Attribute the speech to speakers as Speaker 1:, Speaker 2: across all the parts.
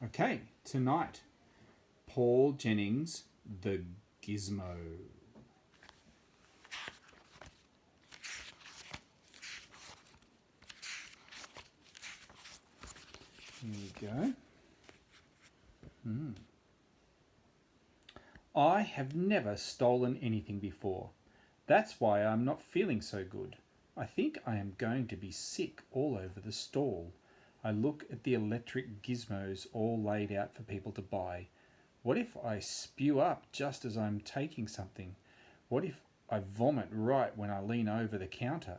Speaker 1: Okay, tonight, Paul Jennings, the Gizmo. Here we go. I have never stolen anything before. That's why I'm not feeling so good. I think I am going to be sick all over the stall. I look at the electric gizmos all laid out for people to buy. What if I spew up just as I'm taking something? What if I vomit right when I lean over the counter?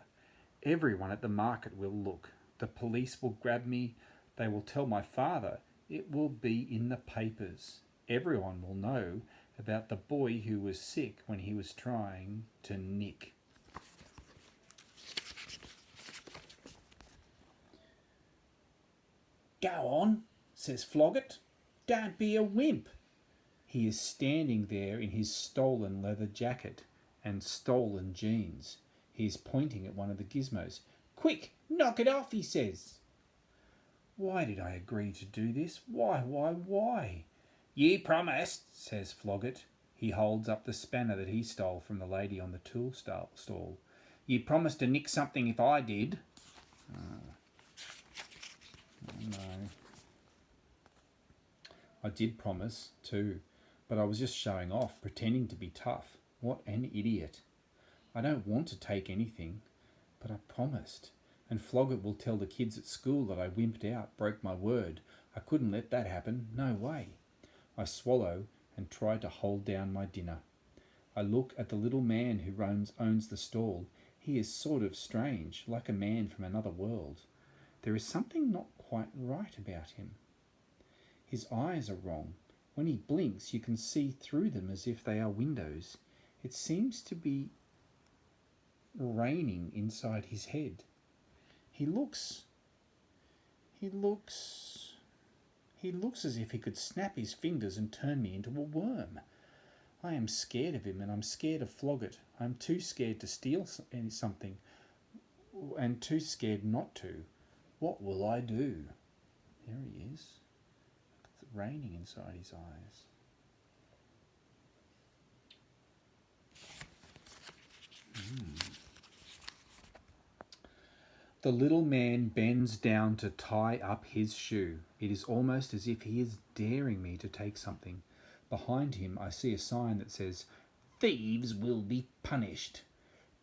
Speaker 1: Everyone at the market will look. The police will grab me. They will tell my father. It will be in the papers. Everyone will know about the boy who was sick when he was trying to nick. Go on, says Floggett. Don't be a wimp. He is standing there in his stolen leather jacket and stolen jeans. He is pointing at one of the gizmos. Quick, knock it off, he says. Why did I agree to do this? Why? You promised, says Floggett. He holds up the spanner that he stole from the lady on the tool stall. You promised to nick something if I did. Oh, no. I did promise too, but I was just showing off, pretending to be tough. What an idiot. I don't want to take anything, but I promised. And Floggett will tell the kids at school that I wimped out, broke my word. I couldn't let that happen. No way. I swallow and try to hold down my dinner. I look at the little man who owns the stall. He is sort of strange, like a man from another world. There is something not quite right about him. His eyes are wrong. When he blinks, you can see through them as if they are windows. It seems to be raining inside his head. He looks as if he could snap his fingers and turn me into a worm. I am scared of him, and I'm scared of Floggett. I'm too scared to steal something and too scared not to. What will I do? There he is. It's raining inside his eyes. The little man bends down to tie up his shoe. It is almost as if he is daring me to take something. Behind him I see a sign that says, "Thieves will be punished."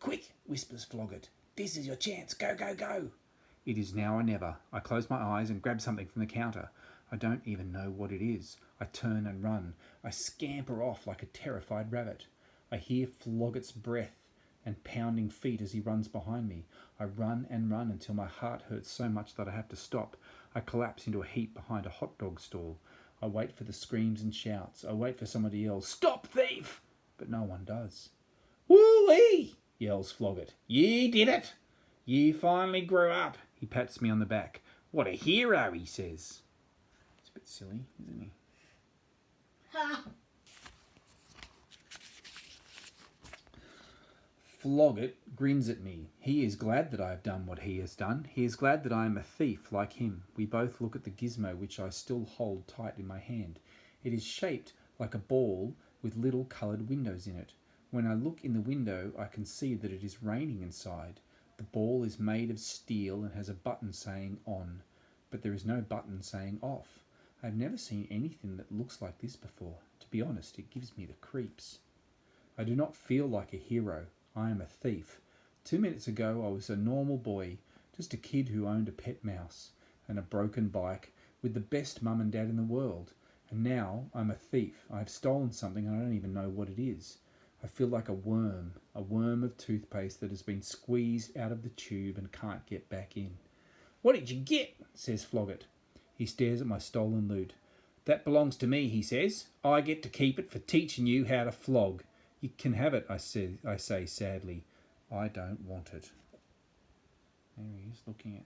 Speaker 1: "Quick," whispers Floggett. "This is your chance. Go, go, go." It is now or never. I close my eyes and grab something from the counter. I don't even know what it is. I turn and run. I scamper off like a terrified rabbit. I hear Floggett's breath and pounding feet as he runs behind me. I run and run until my heart hurts so much that I have to stop. I collapse into a heap behind a hot dog stall. I wait for the screams and shouts. I wait for someone to yell, "Stop, thief!" But no one does. "Woo-wee!" yells Floggett. "You did it! You finally grew up." He pats me on the back. "What a hero," he says. It's a bit silly, isn't he? Floggett grins at me. He is glad that I have done what he has done. He is glad that I am a thief like him. We both look at the gizmo which I still hold tight in my hand. It is shaped like a ball with little coloured windows in it. When I look in the window, I can see that it is raining inside. The ball is made of steel and has a button saying on, but there is no button saying off. I have never seen anything that looks like this before. To be honest, it gives me the creeps. I do not feel like a hero. I am a thief. 2 minutes ago I was a normal boy, just a kid who owned a pet mouse and a broken bike with the best mum and dad in the world. And now I'm a thief. I have stolen something and I don't even know what it is. I feel like a worm of toothpaste that has been squeezed out of the tube and can't get back in. "What did you get?" says Floggett. He stares at my stolen loot. "That belongs to me," he says. "I get to keep it for teaching you how to flog." "You can have it," I say sadly. I don't want it. There he is looking at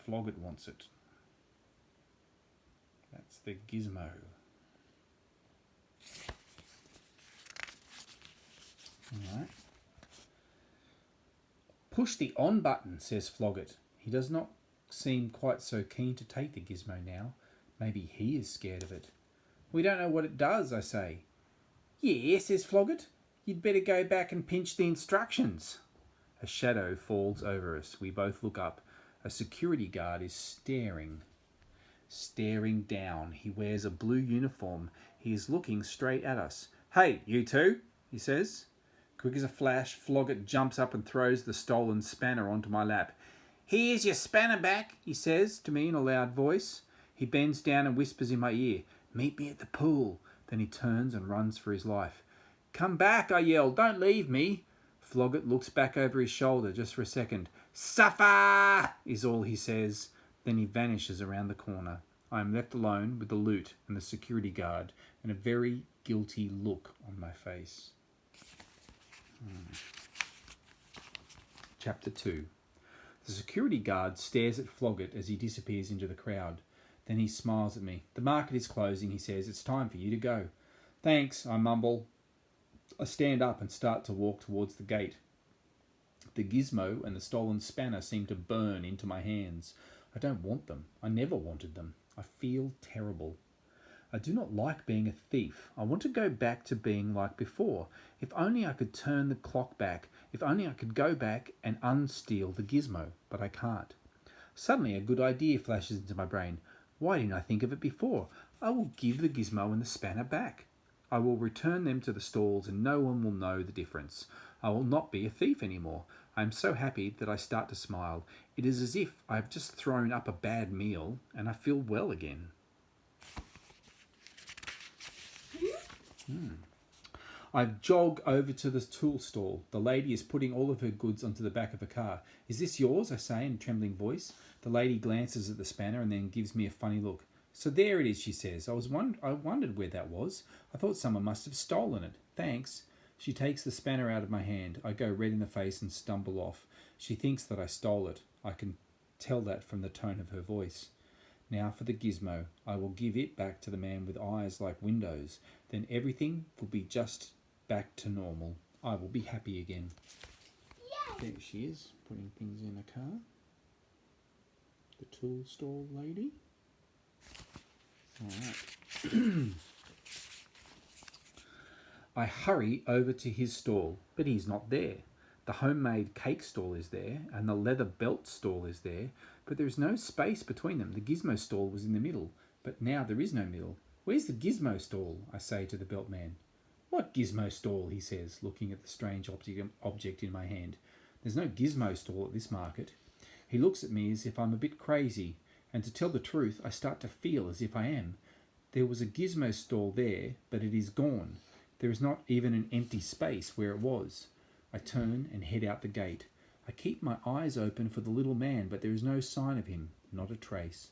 Speaker 1: Floggett wants it. That's the gizmo. Alright. "Push the on button," says Floggett. He does not seem quite so keen to take the gizmo now. Maybe he is scared of it. We don't know what it does, I say. Yeah, says Floggart. You'd better go back and pinch the instructions. A shadow falls over us. We both look up. A security guard is staring down. He wears a blue uniform. He is looking straight at us. Hey, you two, he says. Quick as a flash, Floggart jumps up and throws the stolen spanner onto my lap. Here's your spanner back, he says to me in a loud voice. He bends down and whispers in my ear, meet me at the pool. Then he turns and runs for his life. Come back, I yell, don't leave me. Floggart looks back over his shoulder just for a second. Suffer, is all he says. Then he vanishes around the corner. I am left alone with the loot and the security guard and a very guilty look on my face. Chapter 2. The security guard stares at Floggart as he disappears into the crowd. Then he smiles at me. The market is closing, he says. It's time for you to go. Thanks, I mumble. I stand up and start to walk towards the gate. The gizmo and the stolen spanner seem to burn into my hands. I don't want them. I never wanted them. I feel terrible. I do not like being a thief. I want to go back to being like before. If only I could turn the clock back. If only I could go back and unsteal the gizmo. But I can't. Suddenly a good idea flashes into my brain. Why didn't I think of it before? I will give the gizmo and the spanner back. I will return them to the stalls and no one will know the difference. I will not be a thief anymore. I am so happy that I start to smile. It is as if I have just thrown up a bad meal and I feel well again. I jog over to the tool stall. The lady is putting all of her goods onto the back of a car. Is this yours? I say in a trembling voice. The lady glances at the spanner and then gives me a funny look. So there it is, she says. I wondered where that was. I thought someone must have stolen it. Thanks. She takes the spanner out of my hand. I go red in the face and stumble off. She thinks that I stole it. I can tell that from the tone of her voice. Now for the gizmo. I will give it back to the man with eyes like windows. Then everything will be just back to normal. I will be happy again. Yay. There she is, putting things in a car. The tool stall lady. Alright. I hurry over to his stall, but he's not there. The homemade cake stall is there, and the leather belt stall is there, but there is no space between them. The gizmo stall was in the middle, but now there is no middle. Where's the gizmo stall? I say to the belt man. What gizmo stall? He says, looking at the strange object in my hand. There's no gizmo stall at this market. He looks at me as if I'm a bit crazy, and to tell the truth, I start to feel as if I am. There was a gizmo stall there, but it is gone. There is not even an empty space where it was. I turn and head out the gate. I keep my eyes open for the little man, but there is no sign of him, not a trace.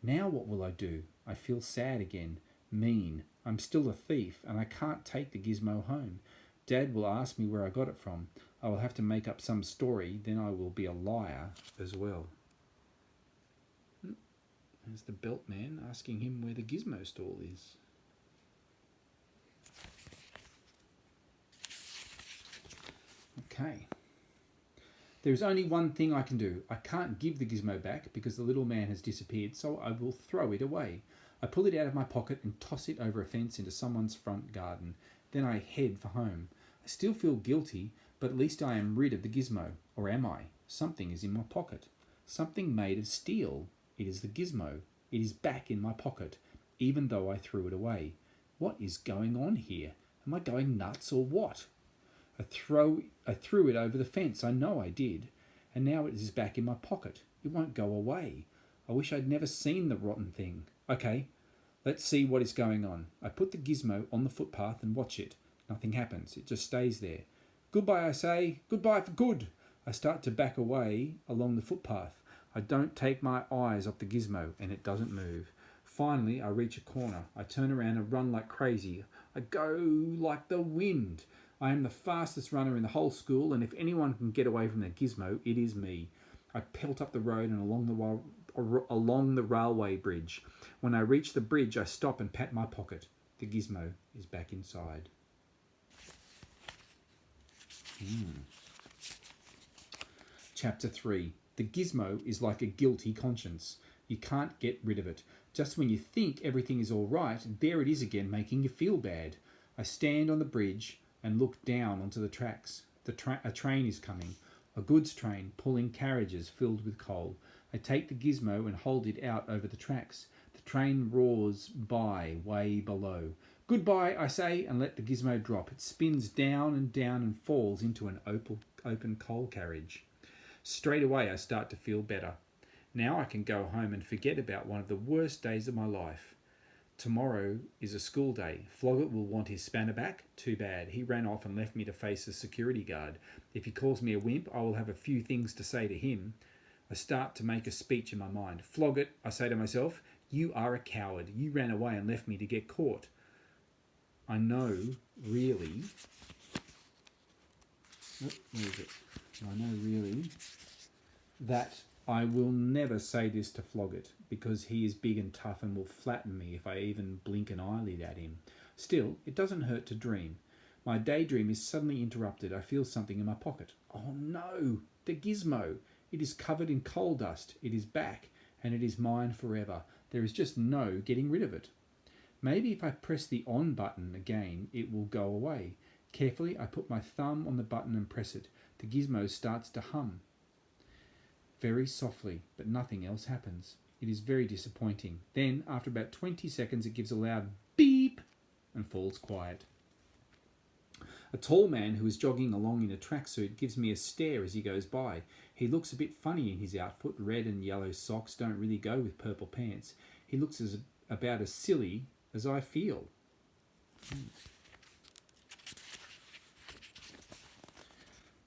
Speaker 1: Now what will I do? I feel sad again, mean. I'm still a thief, and I can't take the gizmo home. Dad will ask me where I got it from. I will have to make up some story, then I will be a liar as well. There's the belt man asking him where the gizmo stall is. Okay. There is only one thing I can do. I can't give the gizmo back because the little man has disappeared, so I will throw it away. I pull it out of my pocket and toss it over a fence into someone's front garden. Then I head for home. I still feel guilty, but at least I am rid of the gizmo. Or am I? Something is in my pocket. Something made of steel. It is the gizmo. It is back in my pocket, even though I threw it away. What is going on here? Am I going nuts or what? I threw it over the fence. I know I did. And now it is back in my pocket. It won't go away. I wish I'd never seen the rotten thing. Okay, let's see what is going on. I put the gizmo on the footpath and watch it. Nothing happens. It just stays there. Goodbye, I say. Goodbye for good. I start to back away along the footpath. I don't take my eyes off the gizmo, and it doesn't move. Finally, I reach a corner. I turn around and run like crazy. I go like the wind. I am the fastest runner in the whole school, and if anyone can get away from the gizmo, it is me. I pelt up the road and along the railway bridge. When I reach the bridge, I stop and pat my pocket. The gizmo is back inside. Chapter 3. The gizmo is like a guilty conscience. You can't get rid of it. Just when you think everything is all right, there it is again, making you feel bad. I stand on the bridge and look down onto the tracks. A train is coming, a goods train pulling carriages filled with coal. I take the gizmo and hold it out over the tracks. The train roars by way below. Goodbye, I say, and let the gizmo drop. It spins down and falls into an open coal carriage. Straight away I start to feel better. Now I can go home and forget about one of the worst days of my life. Tomorrow is a school day. Floggart will want his spanner back. Too bad. He ran off and left me to face the security guard. If he calls me a wimp, I will have a few things to say to him. I start to make a speech in my mind. Floggart, I say to myself, you are a coward. You ran away and left me to get caught. I know, really... where is it? I know, really, that I will never say this to Floggart because he is big and tough and will flatten me if I even blink an eyelid at him. Still, it doesn't hurt to dream. My daydream is suddenly interrupted. I feel something in my pocket. Oh no, the gizmo. It is covered in coal dust. It is back, and it is mine forever. There is just no getting rid of it. Maybe if I press the on button again, it will go away. Carefully, I put my thumb on the button and press it. The gizmo starts to hum. Very softly, but nothing else happens. It is very disappointing. Then, after about 20 seconds, it gives a loud beep and falls quiet. A tall man who is jogging along in a tracksuit gives me a stare as he goes by. He looks a bit funny in his outfit. Red and yellow socks don't really go with purple pants. He looks about as silly as I feel.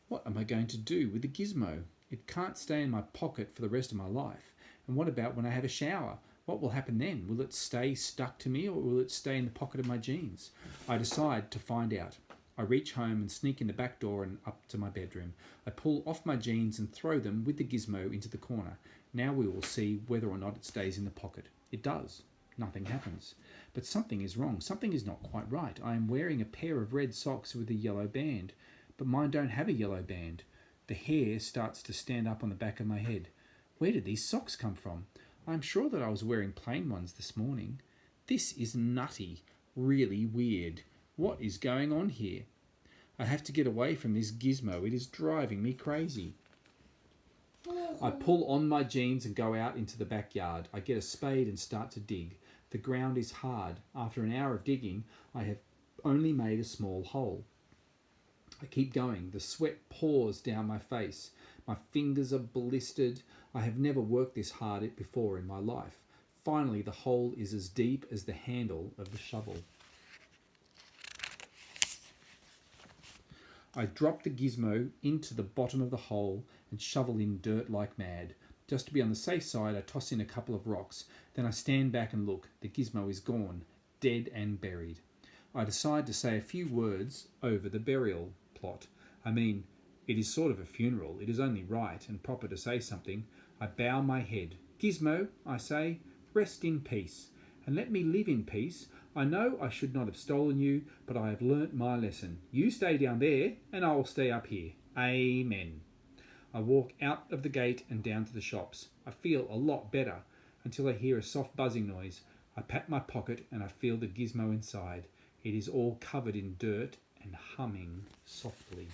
Speaker 1: What am I going to do with the gizmo? It can't stay in my pocket for the rest of my life. And what about when I have a shower? What will happen then? Will it stay stuck to me or will it stay in the pocket of my jeans? I decide to find out. I reach home and sneak in the back door and up to my bedroom. I pull off my jeans and throw them with the gizmo into the corner. Now we will see whether or not it stays in the pocket. It does. Nothing happens. But something is wrong. Something is not quite right. I am wearing a pair of red socks with a yellow band. But mine don't have a yellow band. The hair starts to stand up on the back of my head. Where did these socks come from? I'm sure that I was wearing plain ones this morning. This is nutty. Really weird. What is going on here? I have to get away from this gizmo. It is driving me crazy. I pull on my jeans and go out into the backyard. I get a spade and start to dig. The ground is hard. After an hour of digging, I have only made a small hole. I keep going. The sweat pours down my face. My fingers are blistered. I have never worked this hard before in my life. Finally, the hole is as deep as the handle of the shovel. I drop the gizmo into the bottom of the hole and shovel in dirt like mad. Just to be on the safe side, I toss in a couple of rocks. Then I stand back and look. The gizmo is gone, dead and buried. I decide to say a few words over the burial plot. I mean, it is sort of a funeral. It is only right and proper to say something. I bow my head. Gizmo, I say, rest in peace, and let me live in peace. I know I should not have stolen you, but I have learnt my lesson. You stay down there, and I will stay up here. Amen. I walk out of the gate and down to the shops. I feel a lot better until I hear a soft buzzing noise. I pat my pocket and I feel the gizmo inside. It is all covered in dirt and humming softly.